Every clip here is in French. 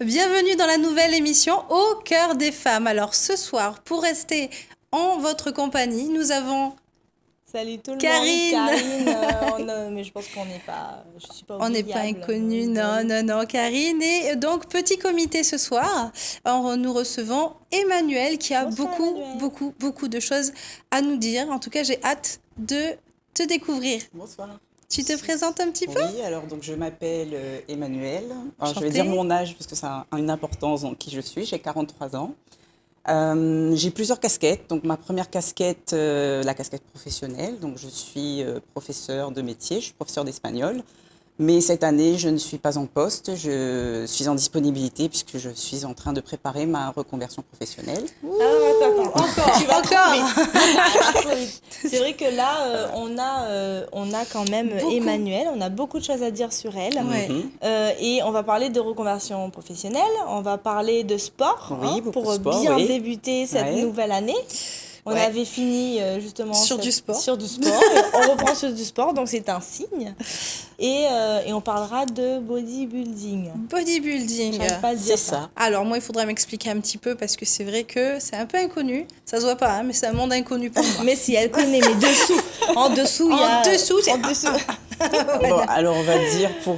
Bienvenue dans la nouvelle émission Au cœur des femmes. Alors ce soir, pour rester en votre compagnie, nous avons Salut tout le Karine. monde. Karine, mais je pense qu'on n'est pas, je suis pas On n'est pas oubliable. inconnus, non, Karine. Et donc, petit comité ce soir. Alors, nous recevons Emmanuel qui a Bonsoir, Emmanuel. beaucoup de choses à nous dire. En tout cas, j'ai hâte de te découvrir. Bonsoir. Tu te présentes un petit peu? Oui, alors donc je m'appelle Emmanuel. Alors, je vais Enchantée. dire mon âge parce que ça a une importance dans qui je suis. J'ai 43 ans. J'ai plusieurs casquettes. Donc ma première casquette, la casquette professionnelle. Donc je suis professeur de métier, je suis professeur d'espagnol. Mais cette année, je ne suis pas en poste, je suis en disponibilité puisque je suis en train de préparer ma reconversion professionnelle. Attends. Encore. Tu vas Encore. trop vite. C'est vrai que là, on a quand même Beaucoup. Emmanuel. On a beaucoup de choses à dire sur elle. Ouais. Et on va parler de reconversion professionnelle. On va parler de sport, Oui, beaucoup pour de sport, bien oui. débuter cette Ouais. nouvelle année. On Ouais. avait fini justement Sur du sport. Sur du sport. On reprend sur du sport, donc c'est un signe. Et on parlera de bodybuilding. Bodybuilding. J'arrive pas à dire C'est ça. Alors, moi, il faudrait m'expliquer un petit peu parce que c'est vrai que c'est un peu inconnu. Ça se voit pas, hein, mais c'est un monde inconnu pour moi. Mais si elle connaît, mais dessous. En dessous, il y a. En dessous, c'est- en dessous. Bon, alors on va dire pour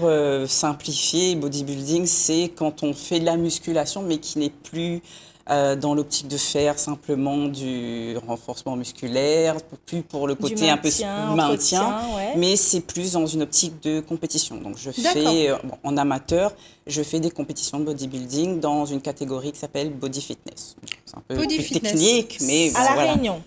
simplifier, bodybuilding, c'est quand on fait de la musculation mais qui n'est plus dans l'optique de faire simplement du renforcement musculaire, plus pour le Du côté un peu maintien, maintien, entretien, ouais. mais c'est plus dans une optique de compétition. Donc je D'accord. fais, bon, en amateur, je fais des compétitions de bodybuilding dans une catégorie qui s'appelle body fitness. C'est un peu Body plus fitness. technique, mais À la voilà. Réunion.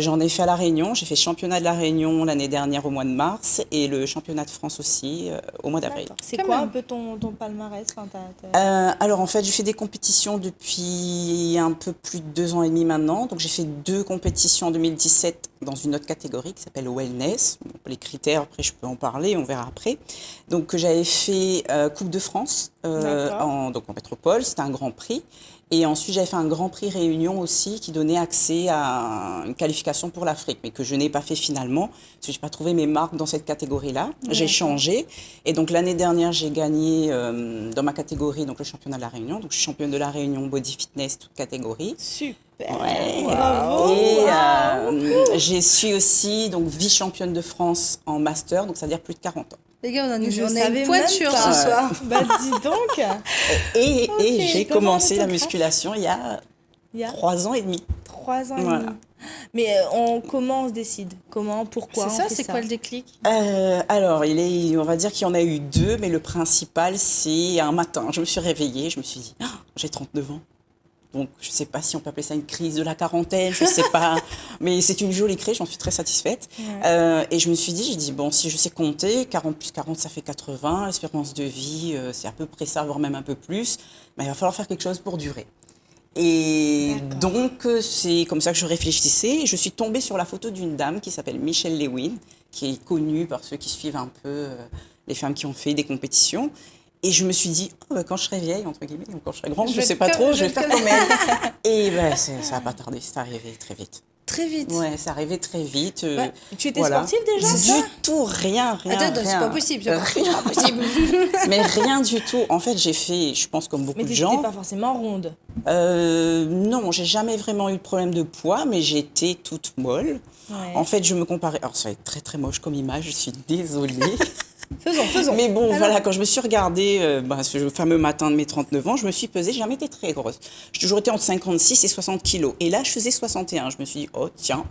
J'en ai fait à La Réunion, j'ai fait championnat de La Réunion l'année dernière au mois de mars et le championnat de France aussi au mois d'avril. C'est Quand quoi même. un peu ton palmarès? Enfin, Alors en fait, je fais des compétitions depuis un peu plus de 2 ans et demi maintenant. Donc j'ai fait 2 compétitions en 2017 dans une autre catégorie qui s'appelle Wellness. Bon, les critères, après je peux en parler, on verra après. Donc j'avais fait Coupe de France D'accord. donc en métropole, c'était un grand prix. Et ensuite, j'avais fait un Grand Prix Réunion aussi qui donnait accès à une qualification pour l'Afrique, mais que je n'ai pas fait finalement, parce que je n'ai pas trouvé mes marques dans cette catégorie-là. J'ai changé. Et donc, l'année dernière, j'ai gagné dans ma catégorie, donc le championnat de la Réunion. Donc, je suis championne de la Réunion Body Fitness, toute catégorie. Super. Ouais. Bravo. Et je suis aussi donc vice-championne de France en master, donc ça veut dire plus de 40 ans. Les gars, on a Je une savais pointure même pas. ce soir. Bah dis donc. Et j'ai comment commencé la l'autographe musculation il y a Il y a 3 ans et demi. 3 ans et Voilà. demi. Mais comment on se décide? Comment? Pourquoi C'est on ça, fait c'est quoi le déclic? Alors, on va dire qu'il y en a eu 2, mais le principal, c'est un matin. Je me suis réveillée, je me suis dit, ah, j'ai 39 ans. Donc, je ne sais pas si on peut appeler ça une crise de la quarantaine, je ne sais pas. Mais c'est une jolie crise, j'en suis très satisfaite. Et je me suis dit, j'ai dit, bon, si je sais compter, 40 plus 40, ça fait 80. L'espérance de vie, c'est à peu près ça, voire même un peu plus. Mais il va falloir faire quelque chose pour durer. Et donc, c'est comme ça que je réfléchissais. Et je suis tombée sur la photo d'une dame qui s'appelle Michelle Lewin, qui est connue par ceux qui suivent un peu les femmes qui ont fait des compétitions. Et je me suis dit, oh, bah, quand je serai vieille, entre guillemets, ou quand je serai grande, je ne sais pas trop, je vais faire comme elle. Et bah, ça n'a pas tardé, c'est arrivé très vite. Très vite. Ouais, c'est arrivé très vite. Ouais. Tu étais voilà. sportive déjà? Du tout, rien. Attends, c'est rien. pas possible. C'est Rien. pas possible. Mais rien du tout. En fait, j'ai fait, je pense comme beaucoup Mais de tu gens. n'étais pas forcément ronde. Non, j'ai jamais vraiment eu de problème de poids, mais j'étais toute molle. Ouais. En fait, je me comparais. Alors, ça va être très très moche comme image, je suis désolée. Faisons. Mais bon, voilà, quand je me suis regardée ce fameux matin de mes 39 ans, je me suis pesée, j'ai jamais été très grosse. J'ai toujours été entre 56 et 60 kilos. Et là, je faisais 61. Je me suis dit, oh tiens,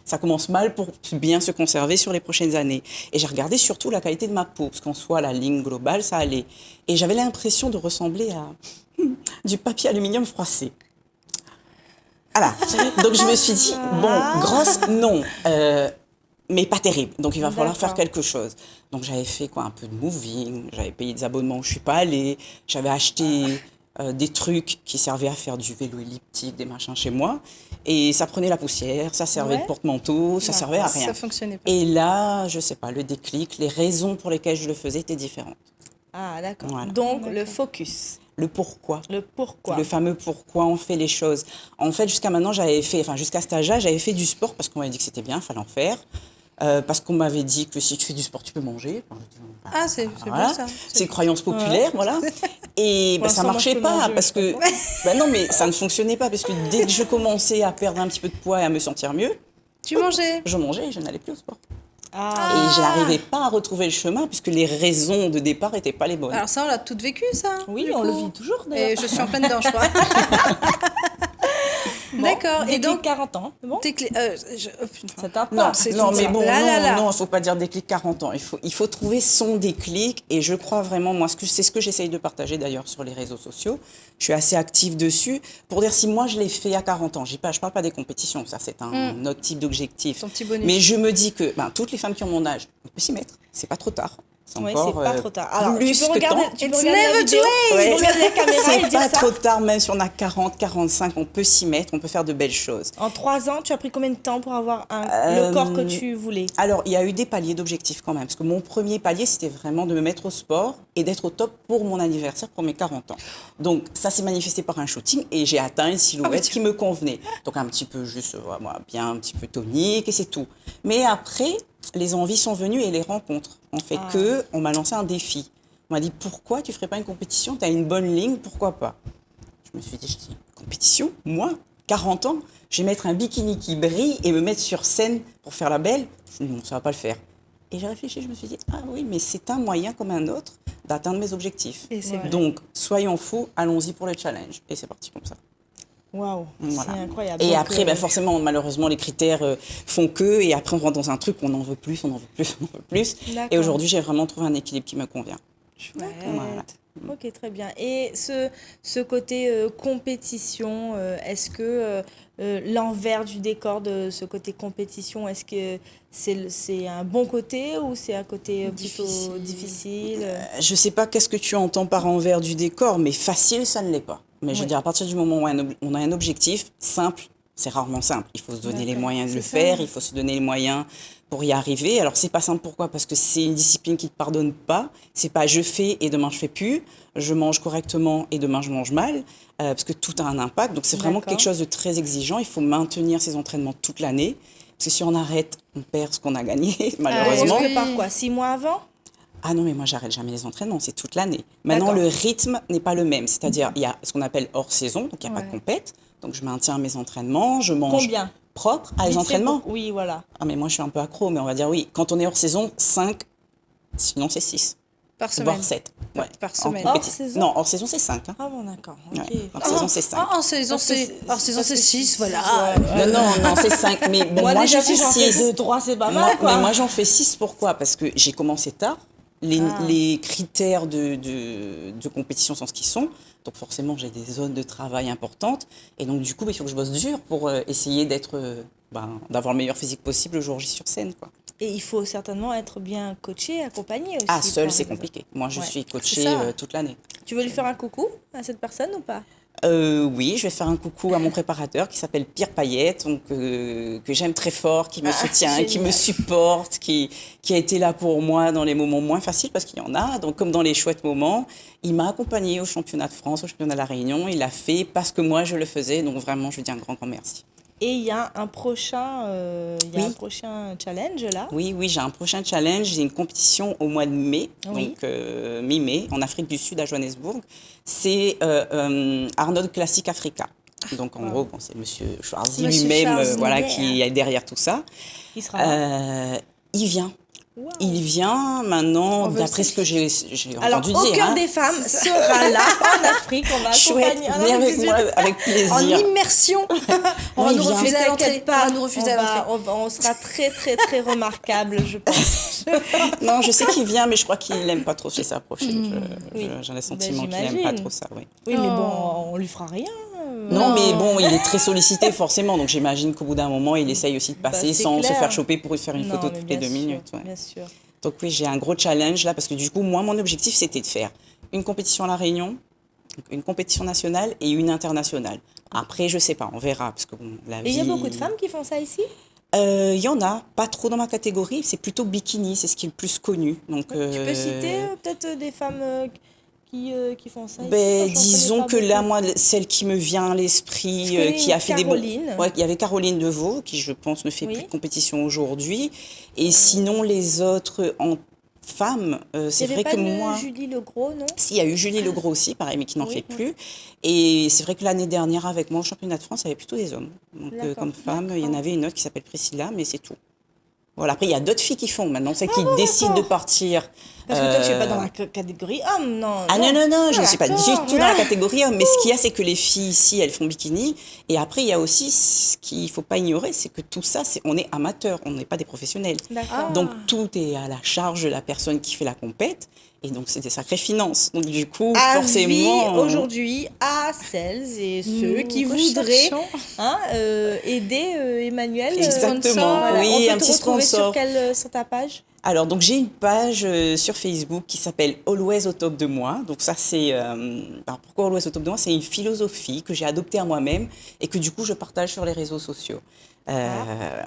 ça commence mal pour bien se conserver sur les prochaines années. Et j'ai regardé surtout la qualité de ma peau, parce qu'en soi, la ligne globale, ça allait. Et j'avais l'impression de ressembler à du papier aluminium froissé. Voilà. Donc je me suis dit, bon, grosse, non. Mais pas terrible. Donc, il va falloir faire quelque chose. Donc, j'avais fait un peu de moving, j'avais payé des abonnements où je ne suis pas allée, j'avais acheté des trucs qui servaient à faire du vélo elliptique, des machins chez moi. Et ça prenait la poussière, ça servait de porte-manteau, ça servait à rien. Ça fonctionnait pas. Et là, je ne sais pas, le déclic, les raisons pour lesquelles je le faisais étaient différentes. Ah, d'accord. Voilà. Donc, le focus. Le pourquoi. Le pourquoi. Le fameux pourquoi on fait les choses. En fait, jusqu'à maintenant, jusqu'à cet âge-là, j'avais fait du sport parce qu'on m'avait dit que c'était bien, il fallait en faire. Parce qu'on m'avait dit que si tu fais du sport, tu peux manger. Ah, c'est Voilà. bon ça. C'est une croyance populaire, voilà. Et Pour ça l'instant, moi, marchait je peux pas manger, parce mais que non mais ça ne fonctionnait pas parce que dès que je commençais à perdre un petit peu de poids et à me sentir mieux, Tu mangeais. je mangeais et je n'allais plus au sport. Ah, Et je n'arrivais pas à retrouver le chemin puisque les raisons de départ n'étaient pas les bonnes. Alors ça, on l'a toutes vécu, ça. oui, du on le coup. vit toujours Et d'ailleurs. je suis en pleine dedans, je crois. D'accord. Et donc, 40 ans, c'est bon tes clés... oh, putain. Ça tape Non, pas. c'est non, tout mais ça. bon, Là, là, là. non, faut pas dire déclic 40 ans. Il faut trouver son déclic et je crois vraiment, moi, c'est ce que j'essaye de partager d'ailleurs sur les réseaux sociaux. Je suis assez active dessus pour dire si moi je l'ai fait à 40 ans. Je parle pas des compétitions, ça c'est un autre type d'objectif. Ton petit bonus. Mais je me dis que toutes les femmes qui ont mon âge, on peut s'y mettre. C'est pas trop tard. Oui, encore, c'est pas trop tard. Alors, plus tu peux que regarder, temps. tu peux It's regarder la never vidéo, too late. tu peux regarder la caméra et C'est dire pas ça. trop tard, même si on a 40, 45, on peut s'y mettre, on peut faire de belles choses. En 3 ans, tu as pris combien de temps pour avoir le corps que tu voulais? Alors, il y a eu des paliers d'objectifs quand même, parce que mon premier palier, c'était vraiment de me mettre au sport et d'être au top pour mon anniversaire, pour mes 40 ans. Donc, ça s'est manifesté par un shooting et j'ai atteint une silhouette qui me convenait. Donc, un petit peu juste, voilà, bien un petit peu tonique et c'est tout. Mais après, les envies sont venues et les rencontres ont fait que on m'a lancé un défi. On m'a dit, pourquoi tu ferais pas une compétition? Tu as une bonne ligne, pourquoi pas? Je me suis dit, compétition? Moi, 40 ans, je vais mettre un bikini qui brille et me mettre sur scène pour faire la belle? Non, ça va pas le faire. Et j'ai réfléchi, je me suis dit, ah oui, mais c'est un moyen comme un autre d'atteindre mes objectifs. Et c'est vrai. Donc, soyons fous, allons-y pour le challenge. Et c'est parti comme ça. Waouh, Voilà. c'est incroyable. Et Donc, après, forcément, malheureusement, les critères font que, et après, on rentre dans un truc, on en veut plus, on en veut plus, on en veut plus. D'accord. Et aujourd'hui, j'ai vraiment trouvé un équilibre qui me convient. Chouette. Voilà. Ok, très bien. Et ce côté compétition, est-ce que l'envers du décor de ce côté compétition, est-ce que c'est un bon côté ou c'est un côté plutôt difficile? Je sais pas qu'est-ce que tu entends par envers du décor, mais facile, ça ne l'est pas. Mais je veux Oui. dire, à partir du moment où on a un objectif simple, c'est rarement simple. Il faut se donner les D'accord, moyens de le c'est faire, ça. il faut se donner les moyens pour y arriver. Alors, c'est pas simple, pourquoi? Parce que c'est une discipline qui te pardonne pas. C'est pas je fais et demain je fais plus. Je mange correctement et demain je mange mal. Parce que tout a un impact. Donc, c'est vraiment D'accord. quelque chose de très exigeant. Il faut maintenir ses entraînements toute l'année. Parce que si on arrête, on perd ce qu'on a gagné, On malheureusement. se prépare quoi? 6 mois avant? Ah non, mais moi, j'arrête jamais les entraînements, c'est toute l'année. Maintenant, D'accord. le rythme n'est pas le même. C'est-à-dire, il y a ce qu'on appelle hors saison, donc il n'y a pas de Ouais. compète. Donc, je maintiens mes entraînements, je mange Combien? propre. Ah, les Vite fait entraînements? pour- Oui, voilà. Ah, mais moi, je suis un peu accro, mais on va dire oui. Quand on est hors saison, 5, sinon c'est 6, Par voire semaine. 7. Ouais. Par En semaine. compéti- Hors saison? Non, hors saison, c'est 5. Hein. Ah bon, d'accord. Ok. Ouais. Hors saison, c'est 5. En saison, Parce que c'est parce que 6, voilà. Non, c'est 5. Mais bon, moi, déjà, je fais si j'en fais 6. 2, 3, c'est pas Non, mal, quoi. mais moi j'en fais 6, pourquoi? Parce que j'ai commencé tard. Les critères de compétition sont ce qu'ils sont. Donc forcément, j'ai des zones de travail importantes. Et donc du coup, il faut que je bosse dur pour essayer d'avoir le meilleur physique possible le jour J sur scène, quoi. Et il faut certainement être bien coaché, accompagné aussi. Ah, seul, par c'est exemple. compliqué. Moi, je Ouais. suis C'est coachée ça. toute l'année. Tu veux lui faire un coucou à cette personne ou pas? Oui, je vais faire un coucou à mon préparateur qui s'appelle Pierre Payette, donc, que j'aime très fort, qui me soutient, qui génial. me supporte, qui a été là pour moi dans les moments moins faciles, parce qu'il y en a, donc comme dans les chouettes moments. Il m'a accompagnée au championnat de France, au championnat de la Réunion. Il l'a fait parce que moi, je le faisais. Donc vraiment, je lui dis un grand, grand merci. Et il y a un prochain, Oui. un prochain challenge là. Oui, j'ai un prochain challenge. J'ai une compétition au mois de mai, Oui. donc mi-mai, en Afrique du Sud, à Johannesburg. C'est Arnold Classic Africa. Donc en gros, c'est Monsieur Schwarzy Monsieur lui-même Schwarzenegger. qui est derrière tout ça. Il sera là. Il vient. Wow. Il vient maintenant, On veut d'après le ce que j'ai Alors, entendu au dire. cœur hein. des femmes sera là en Afrique. On va Chouette, accompagner venez avec Arnold moi, Classic. avec En plaisir. immersion. On va Oui, nous viens. refuser à l'entrée. T'inquiète On pas, va nous refuser à l'entrée. on sera très très très remarquable, je pense. Non, je sais qu'il vient, mais je crois qu'il n'aime pas trop se laisser approcher. Oui. J'ai le sentiment qu'il j'imagine. n'aime pas trop ça, oui. Oui, mais Oh. bon, on lui fera rien. Non, mais bon, il est très sollicité forcément, donc j'imagine qu'au bout d'un moment, il essaye aussi de passer Bah, c'est sans se clair. faire choper pour faire une Non, photo mais toutes les bien 2 sûr, minutes. Ouais. Bien sûr. Donc oui, j'ai un gros challenge là, parce que du coup, moi, mon objectif, c'était de faire une compétition à La Réunion, une compétition nationale et une internationale. Après, je sais pas, on verra, parce que bon, la Et il y a vie- beaucoup de femmes qui font ça ici? Il y en a, pas trop dans ma catégorie, c'est plutôt bikini, c'est ce qui est le plus connu. Donc, Tu peux citer peut-être des femmes qui font ça ici? Ben, Moi, j'en connais disons pas que là, beaucoup. moi, celle qui me vient à l'esprit, Je connais qui a fait Caroline. des ouais, il y avait Caroline Deveau, qui je pense ne fait Oui. plus de compétition aujourd'hui. Et sinon, les autres, femmes, c'est Il n'y vrai avait que pas de moi... Julie Legros, non? Si, il y a eu Julie Legros aussi, pareil, mais qui n'en Oui. fait plus. Et c'est vrai que l'année dernière, avec moi, au championnat de France, il y avait plutôt des hommes. Donc, D'accord. comme femme, il y en D'accord. avait une autre qui s'appelle Priscilla, mais c'est tout. Voilà. Après, il y a d'autres filles qui font maintenant, c'est qui bon, décident de d'accord. partir. Parce que toi, tu n'es pas dans la catégorie homme, non? Ah non, je ne suis pas du D'accord. tout dans la catégorie homme. Mais ce qu'il y a, c'est que les filles ici, elles font bikini. Et après, il y a aussi ce qu'il ne faut pas ignorer, c'est que tout ça, on est amateurs, on n'est pas des professionnels. D'accord. Donc tout est à la charge de la personne qui fait la compète. Et donc, c'est des sacrées finances. Donc, du coup, forcément. Avis aujourd'hui à celles et ceux qui voudraient recherchons. aider Emmanuel. Exactement. Voilà. Oui, On peut un te petit retrouver sponsor. sur ta page? Alors, donc, j'ai une page sur Facebook qui s'appelle Always au top de moi. Donc, ça, c'est. Alors, pourquoi Always au top de moi? C'est une philosophie que j'ai adoptée à moi-même et que, du coup, je partage sur les réseaux sociaux.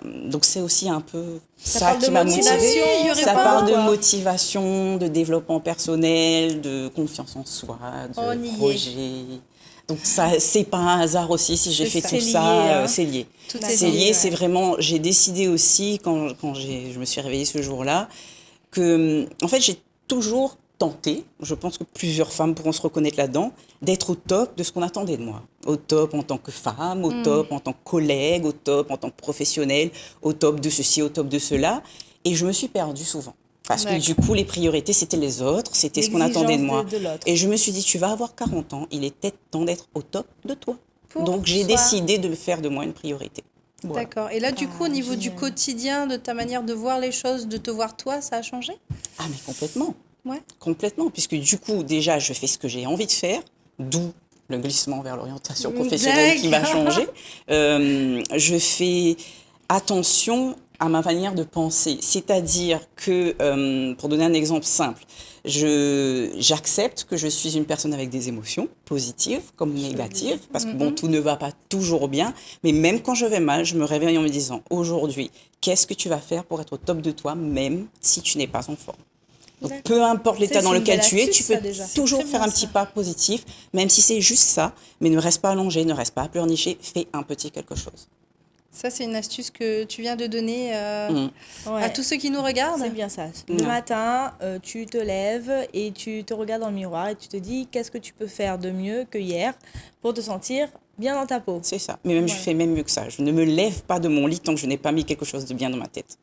Donc, c'est aussi un peu ça parle de qui m'a motivation, motivée. il y aurait Ça pas parle de quoi. motivation, de développement personnel, de confiance en soi, On de y est. projet. Donc, ça, c'est pas un hasard aussi si j'ai C'est fait ça. tout C'est ça. lié, hein. C'est lié. Tout C'est est lié, lié, c'est ouais. vraiment. J'ai décidé aussi, quand je me suis réveillée ce jour-là, que, en fait, j'ai toujours tenté, je pense que plusieurs femmes pourront se reconnaître là-dedans, d'être au top de ce qu'on attendait de moi. Au top en tant que femme, au top en tant que collègue, au top en tant que professionnelle, au top de ceci, au top de cela. Et je me suis perdue souvent. Parce que D'accord. du coup, les priorités, c'était les autres, c'était ce qu'on attendait de moi. L'exigence de l'autre. Et je me suis dit, tu vas avoir 40 ans, il est peut-être temps d'être au top de toi. Pour Donc, j'ai soi. décidé de faire de moi une priorité. Voilà. D'accord. Et là, du coup, au niveau du génial. quotidien, de ta manière de voir les choses, de te voir toi, ça a changé? Ah, mais complètement. Ouais. Complètement, puisque du coup, déjà, je fais ce que j'ai envie de faire, d'où le glissement vers l'orientation professionnelle qui va D'accord. changer. Je fais attention à ma manière de penser, c'est-à-dire que, pour donner un exemple simple, j'accepte que je suis une personne avec des émotions positives comme négatives, parce que bon, tout ne va pas toujours bien, mais même quand je vais mal, je me réveille en me disant, aujourd'hui, qu'est-ce que tu vas faire pour être au top de toi, même si tu n'es pas en forme? Donc, D'accord. peu importe l'état C'est dans une lequel belle tu es, astuce, tu peux ça, déjà. toujours C'est très faire bien, un petit ça. pas positif, même si c'est juste ça, mais ne reste pas allongé, ne reste pas pleurniché, fais un petit quelque chose. Ça, c'est une astuce que tu viens de donner Ouais. à tous ceux qui nous regardent. C'est bien ça. Le Ouais. matin, tu te lèves et tu te regardes dans le miroir et tu te dis qu'est-ce que tu peux faire de mieux que hier pour te sentir bien dans ta peau. C'est ça. Mais même, je fais même mieux que ça. Je ne me lève pas de mon lit tant que je n'ai pas mis quelque chose de bien dans ma tête.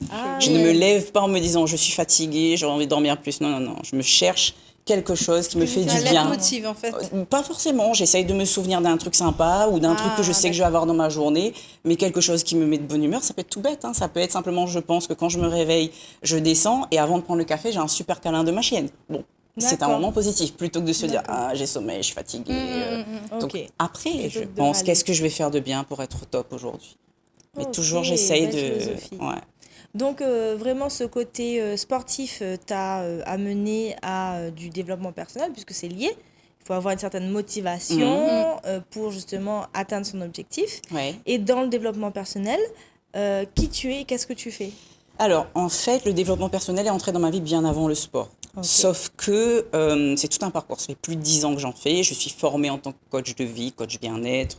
Ah, Je ne me lève pas en me disant je suis fatiguée, j'ai envie de dormir plus. Non. Je me cherche quelque chose qui me fait C'est du un bien. leitmotiv, en fait. Pas forcément, j'essaye de me souvenir d'un truc sympa ou d'un truc que je sais que je vais avoir dans ma journée, mais quelque chose qui me met de bonne humeur. Ça peut être tout bête, hein. Ça peut être simplement, je pense que quand je me réveille, je descends et avant de prendre le café, j'ai un super câlin de ma chienne. Bon, c'est un D'accord. moment positif plutôt que de se dire ah, j'ai sommeil, je suis fatiguée. Donc Ok. après, Plutôt je que de pense râler. qu'est-ce que je vais faire de bien pour être au top aujourd'hui. Mais Ok, toujours, j'essaye belle de. philosophie. Ouais. Donc vraiment ce côté sportif t'a amené à du développement personnel puisque c'est lié. Il faut avoir une certaine motivation pour justement atteindre son objectif. Ouais. Et dans le développement personnel, qui tu es et qu'est-ce que tu fais? Alors, en fait, le développement personnel est entré dans ma vie bien avant le sport. Ok. Sauf que c'est tout un parcours. Ça fait plus de 10 ans que j'en fais. Je suis formée en tant que coach de vie, coach bien-être,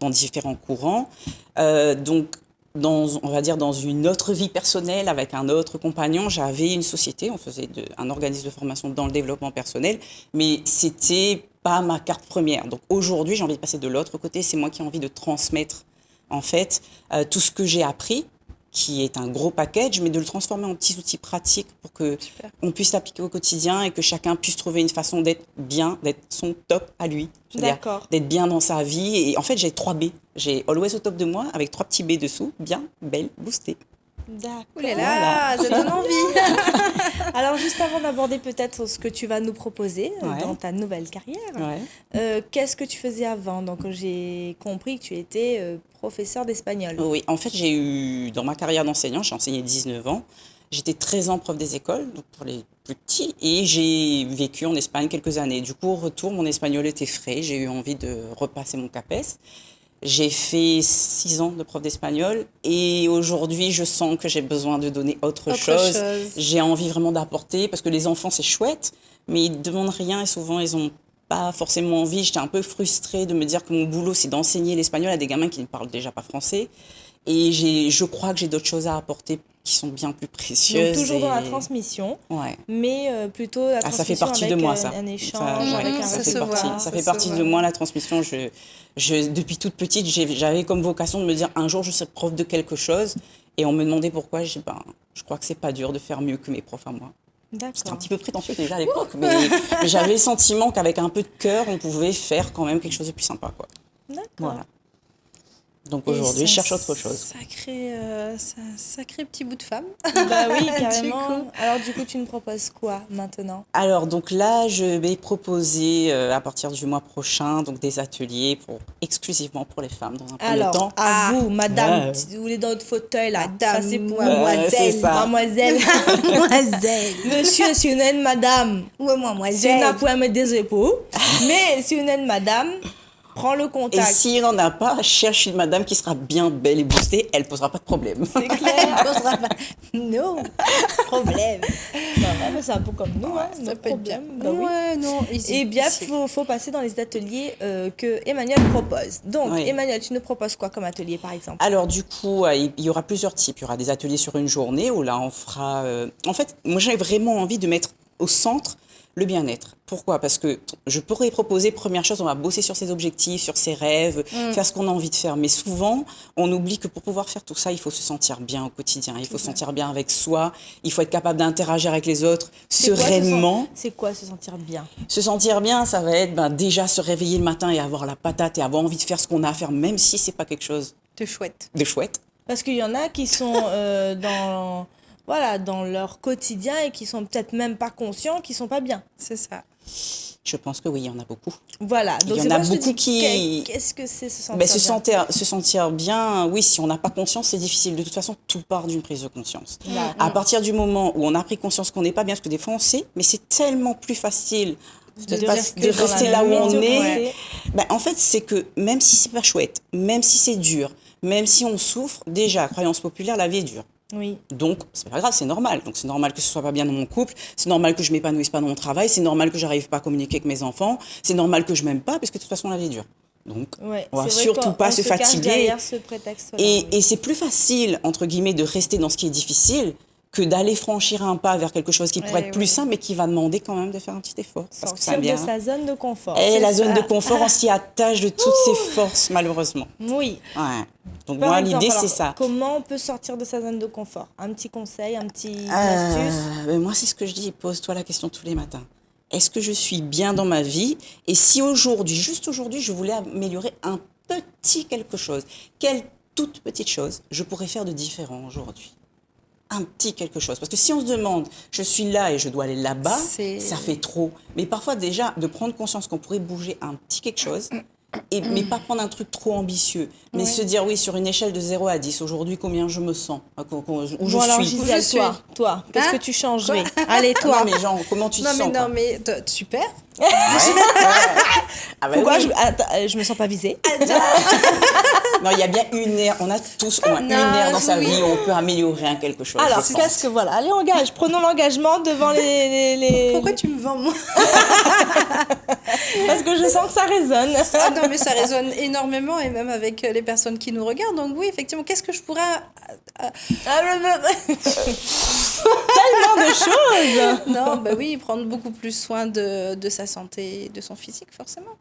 dans différents courants. Donc, on va dire dans une autre vie personnelle, avec un autre compagnon, j'avais une société. On faisait un organisme de formation dans le développement personnel. Mais c'était pas ma carte première. Donc, aujourd'hui, j'ai envie de passer de l'autre côté. C'est moi qui ai envie de transmettre, en fait, tout ce que j'ai appris, qui est un gros package, mais de le transformer en petits outils pratiques pour que on puisse l'appliquer au quotidien et que chacun puisse trouver une façon d'être bien, d'être son top à lui. C'est-à-dire D'accord. d'être bien dans sa vie. Et en fait, j'ai 3 B. J'ai Always au top de moi avec 3 petits B dessous, bien, belle, boostée. D'accord. Ouh là là, ça donne envie. Alors juste avant d'aborder peut-être ce que tu vas nous proposer Ouais. dans ta nouvelle carrière, Ouais. qu'est-ce que tu faisais avant? Donc j'ai compris que tu étais professeur d'espagnol. Oui, en fait, dans ma carrière d'enseignant, j'ai enseigné 19 ans. J'étais 13 ans prof des écoles, donc pour les plus petits, et j'ai vécu en Espagne quelques années. Du coup, au retour, mon espagnol était frais, j'ai eu envie de repasser mon CAPES. J'ai fait 6 ans de prof d'espagnol et aujourd'hui, je sens que j'ai besoin de donner autre chose. J'ai envie vraiment d'apporter parce que les enfants, c'est chouette, mais ils ne demandent rien et souvent, ils n'ont pas forcément envie. J'étais un peu frustrée de me dire que mon boulot, c'est d'enseigner l'espagnol à des gamins qui ne parlent déjà pas français. Et je crois que j'ai d'autres choses à apporter qui sont bien plus précieuses. Donc toujours dans la et- transmission, Ouais. mais plutôt la Ah, transmission ça fait partie de avec moi, ça. un échange, Ça, avec ouais, un ça ça fait se résultat. voit. ça Ça fait se partie voit. de moi, la transmission. Depuis toute petite, j'avais comme vocation de me dire un jour, je serai prof de quelque chose. Et on me demandait pourquoi. J'ai dit, ben, je crois que c'est pas dur de faire mieux que mes profs à moi. C'était un D'accord. petit peu prétentieux déjà à l'époque, mais j'avais le sentiment qu'avec un peu de cœur, on pouvait faire quand même quelque chose de plus sympa, quoi. D'accord. Voilà. Donc Et aujourd'hui, je c'est cherche un autre chose. Sacré petit bout de femme. Bah oui, Du carrément. coup. Alors du coup, tu me proposes quoi maintenant? Alors, donc là, je vais proposer à partir du mois prochain donc des ateliers exclusivement pour les femmes dans un premier Alors, temps. à vous, madame, Ouais. si vous voulez dans votre fauteuil là, Madame, ça c'est pour mademoiselle. c'est ça. mademoiselle. Mademoiselle. Monsieur, si vous êtes madame, Ouais, si vous mademoiselle. n'avez pas mettre des épaules, mais si vous êtes madame, prends le Et contact. s'il n'en a pas, cherche une madame qui sera bien belle et boostée, elle posera pas de problème. C'est clair. On posera pas. No problème. Bah ouais, mais c'est un peu comme nous, hein, Ça nos peut être bien. problèmes. Bah oui. Ouais, non. Eh bien, faut passer dans les ateliers que Emmanuel propose. Donc, Oui. Emmanuel, tu nous proposes quoi comme atelier, par exemple? Alors du coup, il y aura plusieurs types. Il y aura des ateliers sur une journée où là on fera... En fait, moi j'ai vraiment envie de mettre au centre le bien-être. Pourquoi? Parce que je pourrais proposer, première chose, on va bosser sur ses objectifs, sur ses rêves, faire ce qu'on a envie de faire. Mais souvent, on oublie que pour pouvoir faire tout ça, il faut se sentir bien au quotidien. Il faut se sentir bien avec soi. Il faut être capable d'interagir avec les autres sereinement. C'est quoi se sentir bien? Se sentir bien, ça va être déjà se réveiller le matin et avoir la patate et avoir envie de faire ce qu'on a à faire, même si c'est pas quelque chose Te chouette. de chouette. Parce qu'il y en a qui sont dans leur quotidien et qui sont peut-être même pas conscients qu'ils sont pas bien. C'est ça. Je pense que oui, il y en a beaucoup. Voilà. Il Donc y en c'est a pour ça que je te beaucoup dis, qui- qu'est-ce que c'est se sentir Ben, bien? se sentir bien, oui, si on n'a pas conscience, c'est difficile. De toute façon, tout part d'une prise de conscience. D'accord. À partir du moment où on a pris conscience qu'on n'est pas bien, parce que des fois on sait, mais c'est tellement plus facile de rester là où on est. médiocrité. Ben, en fait, c'est que même si c'est pas chouette, même si c'est dur, même si on souffre, déjà, croyance populaire, la vie est dure. Oui. Donc, c'est pas grave, c'est normal. Donc, c'est normal que ce soit pas bien dans mon couple, c'est normal que je m'épanouisse pas dans mon travail, c'est normal que j'arrive pas à communiquer avec mes enfants, c'est normal que je m'aime pas, parce que de toute façon, la vie est dure. Donc, Ouais, on va c'est vrai surtout qu'on- pas on se cache fatiguer. derrière ce prétexte-là, Et, oui. et c'est plus facile, entre guillemets, de rester dans ce qui est difficile que d'aller franchir un pas vers quelque chose qui pourrait Ouais, être plus oui. simin, mais qui va demander quand même de faire un petit effort. Parce que ça Sortir vient. de sa zone de confort. Et c'est la ça. zone de confort, on s'y attache de toutes ses forces, malheureusement. Oui. Ouais. Donc, Par moi, exemple, l'idée, alors, c'est ça. Comment on peut sortir de sa zone de confort? Un petit conseil, un petit une astuce? Ben moi, c'est ce que je dis. Pose-toi la question tous les matins. Est-ce que je suis bien dans ma vie? Et si aujourd'hui, juste aujourd'hui, je voulais améliorer un petit quelque chose, quelle toute petite chose je pourrais faire de différent aujourd'hui? Un petit quelque chose. Parce que si on se demande, je suis là et je dois aller là-bas, C'est- ça fait trop. Mais parfois, déjà, de prendre conscience qu'on pourrait bouger un petit quelque chose, mais pas prendre un truc trop ambitieux, mais se dire, oui, sur une échelle de 0 à 10, aujourd'hui, combien je me sens, où je Bon, alors, suis. Gisèle, je suis. toi, qu'est-ce Hein que tu changerais? Allez, toi. Non, mais genre, comment tu te Non, mais sens non, quoi mais super. Ouais. Ah bah Pourquoi oui. je me sens pas visée? Non, il y a bien une ère, on a tous au moins une Non, ère dans sa oui. vie où on peut améliorer un quelque chose. Alors, je qu'est-ce pense. que voilà? Allez, prenons l'engagement devant les... Pourquoi tu me vends, moi? Parce que je sens que ça résonne. Ah non, mais ça résonne énormément, et même avec les personnes qui nous regardent. Donc oui, effectivement, qu'est-ce que je pourrais... Tellement de choses. Non, bah oui, prendre beaucoup plus soin de sa santé, de son physique, forcément.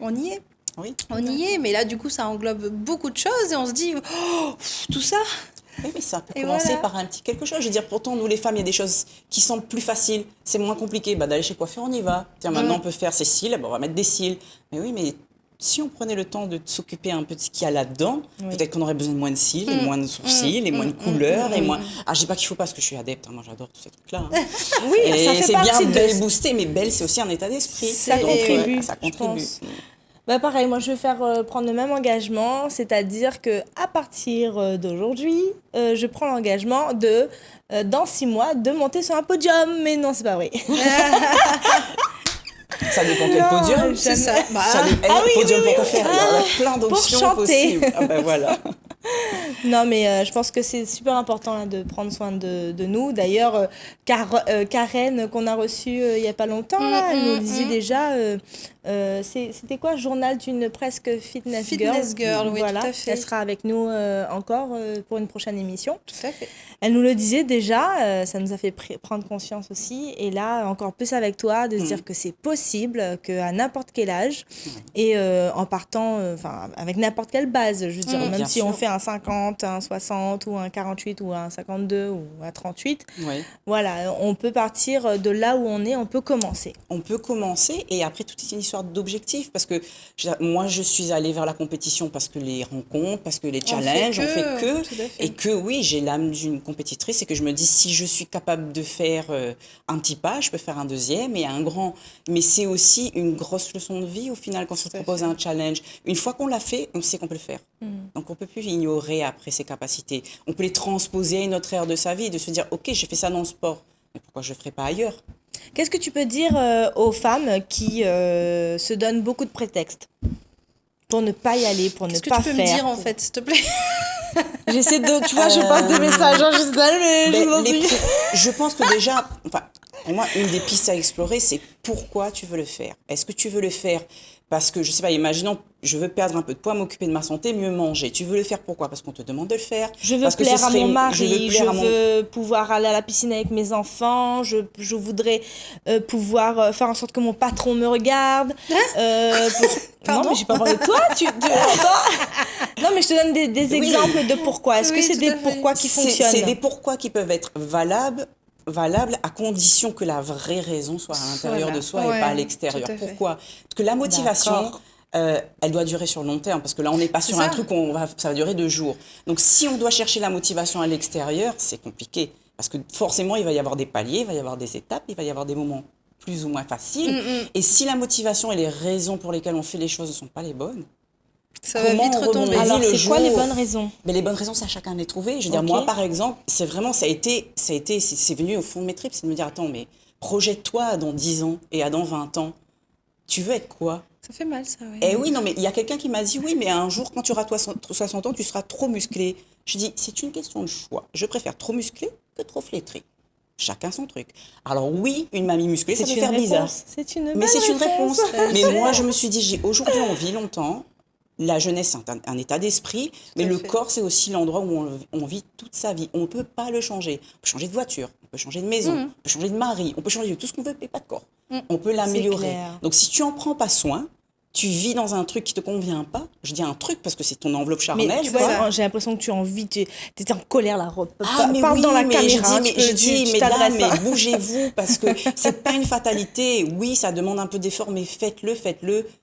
On y est. Oui. On y est, mais là, du coup, ça englobe beaucoup de choses et on se dit, oh, tout ça. Oui, mais ça peut Et commencer voilà. par un petit quelque chose. Je veux dire, pourtant, nous les femmes, il y a des choses qui semblent plus faciles. C'est moins compliqué. Bah, d'aller chez le coiffeur, on y va. Tiens, maintenant, on peut faire ses cils. Bah, on va mettre des cils. Mais oui, mais si on prenait le temps de s'occuper un peu de ce qu'il y a là-dedans, peut-être qu'on aurait besoin de moins de cils, et moins de sourcils, et moins de couleurs, et moins... Ah, je dis pas qu'il faut pas, parce que je suis adepte. Hein, moi, j'adore tous ces trucs-là. Hein. Oui, Et ça fait c'est bien partie belle de... boostée, mais belle, c'est aussi un état d'esprit. Ça Donc, contribue, ça je contribue. pense. Bah pareil, moi je vais faire prendre le même engagement, c'est-à-dire que à partir d'aujourd'hui, je prends l'engagement de, dans 6 mois, de monter sur un podium. Mais non, c'est pas vrai. Ça dépend quel Non, podium. C'est ça. Bah, Ça dépend. Ah oui, Podium oui, pour oui. quoi faire? Il y a plein d'options chanter. possibles. Ah ben voilà. Non, mais je pense que c'est super important là, de prendre soin de nous. D'ailleurs, Karen, qu'on a reçue il n'y a pas longtemps, là, elle nous disait déjà, c'était quoi? Journal d'une presque fitness girl. Fitness girl, oui, Voilà, tout à fait. elle sera avec nous encore pour une prochaine émission. Tout à fait. Elle nous le disait déjà, ça nous a fait prendre conscience aussi. Et là, encore plus avec toi, de se dire que c'est possible, qu'à n'importe quel âge, et en partant, avec n'importe quelle base, je veux dire, même Bien si on sûr. fait un 50, un 60 ou un 48 ou un 52 ou un 38, Oui. voilà, on peut partir de là où on est, on peut commencer. On peut commencer et après tout est une histoire d'objectif parce que moi je suis allée vers la compétition parce que les rencontres, parce que les challenges, on fait que tout à fait. et que oui j'ai l'âme d'une compétitrice et que je me dis si je suis capable de faire un petit pas, je peux faire un deuxième et un grand. Mais c'est aussi une grosse leçon de vie au final quand on se propose un challenge. Une fois qu'on l'a fait, on sait qu'on peut le faire. Donc on peut plus ignorer après ses capacités. On peut les transposer à une autre ère de sa vie, de se dire ok j'ai fait ça dans le sport, mais pourquoi je le ferais pas ailleurs? Qu'est-ce que tu peux dire aux femmes qui se donnent beaucoup de prétextes pour ne pas y aller, pour ne Qu'est-ce que pas tu peux faire me dire en fait, s'il te plaît? J'essaie de, tu vois, je passe des messages, hein, je sais, mais Ben, je m'en dis. je pense que déjà, enfin, pour moi, une des pistes à explorer, c'est pourquoi tu veux le faire. Est-ce que tu veux le faire parce que, je sais pas, imaginons, je veux perdre un peu de poids, m'occuper de ma santé, mieux manger. Tu veux le faire pourquoi? Parce qu'on te demande de le faire. Je veux Parce que ce plaire à serait- mon mari, je veux plaire à mon- pouvoir aller à la piscine avec mes enfants, je voudrais pouvoir faire en sorte que mon patron me regarde. Non, mais j'ai pas parlé de toi, non, mais je te donne des Oui. exemples de pourquoi. Est-ce que Oui, c'est tout des à fait. pourquoi qui C'est fonctionnent? des pourquoi qui peuvent être valables à condition que la vraie raison soit à l'intérieur Voilà. de soi Ouais, et pas à l'extérieur. tout à fait. Pourquoi? Parce que la motivation, D'accord. elle doit durer sur le long terme. Parce que là, on n'est pas sur C'est un ça. truc où ça va durer 2 jours. Donc, si on doit chercher la motivation à l'extérieur, c'est compliqué. Parce que forcément, il va y avoir des paliers, il va y avoir des étapes, il va y avoir des moments plus ou moins faciles. Et si la motivation et les raisons pour lesquelles on fait les choses ne sont pas les bonnes, Ça va Comment vite on retomber. rebondit Alors, le c'est quoi les jour- bonnes raisons? mais les bonnes raisons, c'est à chacun de les trouver. Je veux dire, Ok. moi, par exemple, c'est vraiment, c'est venu au fond de mes tripes, c'est de me dire, attends, mais projette-toi dans 10 ans et à dans 20 ans. Tu veux être quoi? Ça fait mal, ça, oui. Eh oui, non, mais il y a quelqu'un qui m'a dit, oui, mais un jour, quand tu auras 60 ans, tu seras trop musclé. Je dis, c'est une question de choix. Je préfère trop musclé que trop flétré. Chacun son truc. Alors oui, une mamie musclée, ça peut C'est une faire bizarre. réponse. C'est une Mais bonne c'est une réponse. réponse. Mais moi, je me suis dit, aujourd'hui, on vit longtemps. La jeunesse, c'est un état d'esprit. Mais à le fait. corps, c'est aussi l'endroit où on vit toute sa vie. On ne peut pas le changer. On peut changer de voiture, on peut changer de maison, on peut changer de mari, on peut changer de tout ce qu'on veut, mais pas de corps. On peut l'améliorer. clair. Donc, si tu en prends pas soin, tu vis dans un truc qui te convient pas. Je dis un truc parce que c'est ton enveloppe charnelle. Mais tu quoi. vois, j'ai l'impression que tu as envie, tu étais en colère là. Ah, mais Parle oui, dans la mais caméra. hein, je dis, tu mesdames, t'adresses, hein. mais bougez-vous parce que c'est pas une fatalité. Oui, ça demande un peu d'effort, mais faites-le,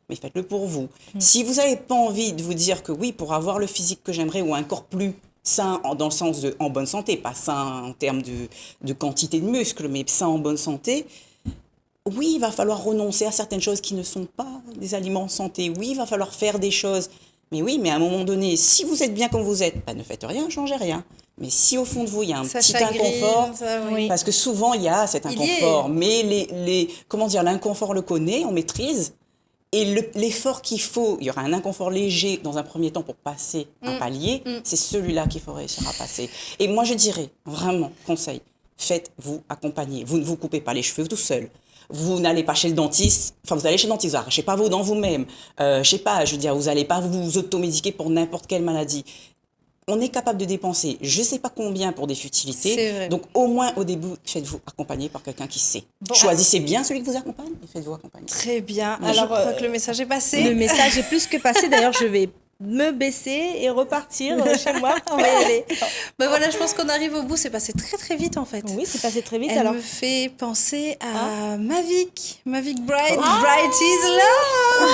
mais faites-le pour vous. Si vous n'avez pas envie de vous dire que oui, pour avoir le physique que j'aimerais ou un corps plus sain dans le sens de en bonne santé, pas sain en termes de quantité de muscles, mais sain en bonne santé, oui, il va falloir renoncer à certaines choses qui ne sont pas des aliments santé. Oui, il va falloir faire des choses. Mais oui, mais à un moment donné, si vous êtes bien comme vous êtes, bah, ne faites rien, changez rien. Mais si au fond de vous, il y a un Ça petit chagrine, inconfort, ça, oui. Oui. parce que souvent, il y a cet Il y est. inconfort, mais comment dire, l'inconfort le connaît, on maîtrise. Et l'effort qu'il faut, il y aura un inconfort léger dans un premier temps pour passer un palier, c'est celui-là qu'il faut réussir à passer. Et moi, je dirais, vraiment, conseil, faites-vous accompagner. Vous ne vous coupez pas les cheveux tout seul. Vous n'allez pas chez le dentiste, enfin vous allez chez le dentiste, vous n'arrachez pas vos dents vous-même. Je sais pas, je veux dire, vous n'allez pas vous automédiquer pour n'importe quelle maladie. On est capable de dépenser je sais pas combien pour des futilités. C'est vrai. Donc au moins au début, faites-vous accompagner par quelqu'un qui sait. Choisissez bien celui qui vous accompagne et faites-vous accompagner. Très bien. Alors, Alors, je crois que le message est passé. Le message est plus que passé. D'ailleurs, je vais me baisser et repartir chez moi. On va y aller. Ben voilà, je pense qu'on arrive au bout. C'est passé très très vite en fait. Oui, c'est passé très vite. Elle Alors, me fait penser à Mavic Bright. Bright is là.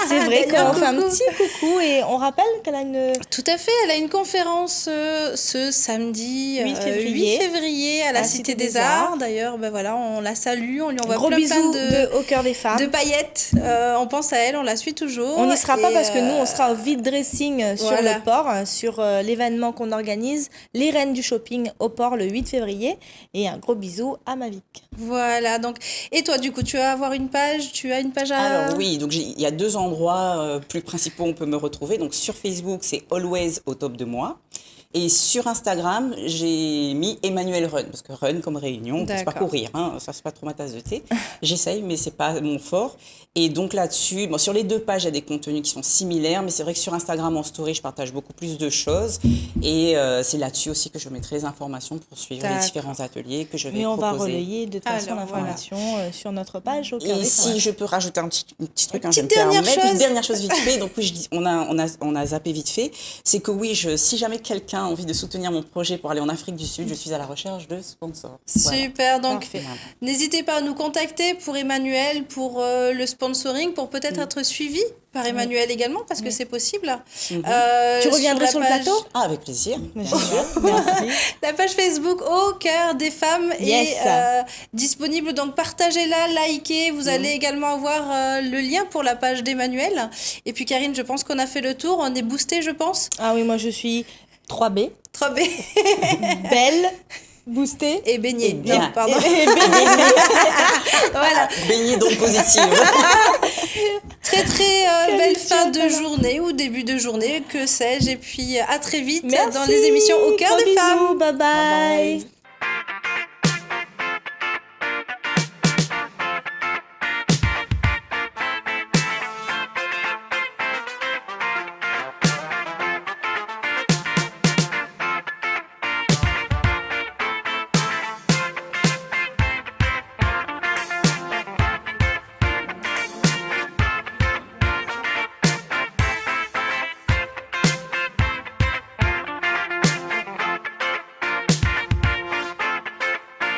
c'est vrai D'ailleurs, qu'on fait un coucou. petit coucou et on rappelle qu'elle a une. Tout à fait, elle a une conférence ce samedi 8 8 février à la Cité des Arts. D'ailleurs, ben voilà, on la salue, on lui envoie Gros plein bisous de au cœur des femmes. paillettes. On pense à elle, on la suit toujours. On n'y sera pas Et, parce que nous, on sera au vide dressing sur voilà. le port, sur l'événement qu'on organise, les Reines du Shopping au port le 8 février. Et un gros bisou à Mavic. Voilà, donc. Et toi, du coup, tu vas avoir une page. Tu as une page à. Alors oui, donc il y a 2 endroits plus principaux où on peut me retrouver. Donc sur Facebook, c'est Always au top de moi. Et sur Instagram, j'ai mis Emmanuel Run, parce que run comme réunion, c'est pas D'accord. courir, hein, ça c'est pas trop ma tasse de thé. J'essaye, mais c'est pas mon fort. Et donc là-dessus, bon, sur les 2 pages, il y a des contenus qui sont similaires, mais c'est vrai que sur Instagram, en story, je partage beaucoup plus de choses. Et c'est là-dessus aussi que je mettrai les informations pour suivre les D'accord. différents ateliers que je vais Mais on va proposer. relayer de toute façon Alors, voilà. l'information sur notre page au cœur Et des si femmes. je peux rajouter un petit truc, Une je vais me petite dernière permettre. chose. Une dernière chose vite fait. Donc oui, on a zappé vite fait. C'est que oui, si jamais quelqu'un a envie de soutenir mon projet pour aller en Afrique du Sud, je suis à la recherche de sponsors. Voilà. Super, donc Parfait. n'hésitez pas à nous contacter pour Emmanuel, pour le sponsoring, pour peut-être être suivi par Emmanuel également, parce que c'est possible. Mhm. Tu reviendrais sur le page- plateau? Ah, avec plaisir. Merci. Merci. La page Facebook Au cœur des femmes Yes. est disponible, donc partagez-la, likez. Vous allez également avoir le lien pour la page d'Emmanuel. Et puis Karine, je pense qu'on a fait le tour, on est boosté, je pense. Ah oui, moi je suis 3B, Trop bien. belle, boostée. Et baigné. Et bien. Non, pardon. Voilà. Baignée d'ondes positives. Très très Quelle belle émission, fin de Bella. journée ou début de journée, que sais-je. Et puis à très vite Merci. dans les émissions Au cœur Gros des femmes. bisous, bye bye.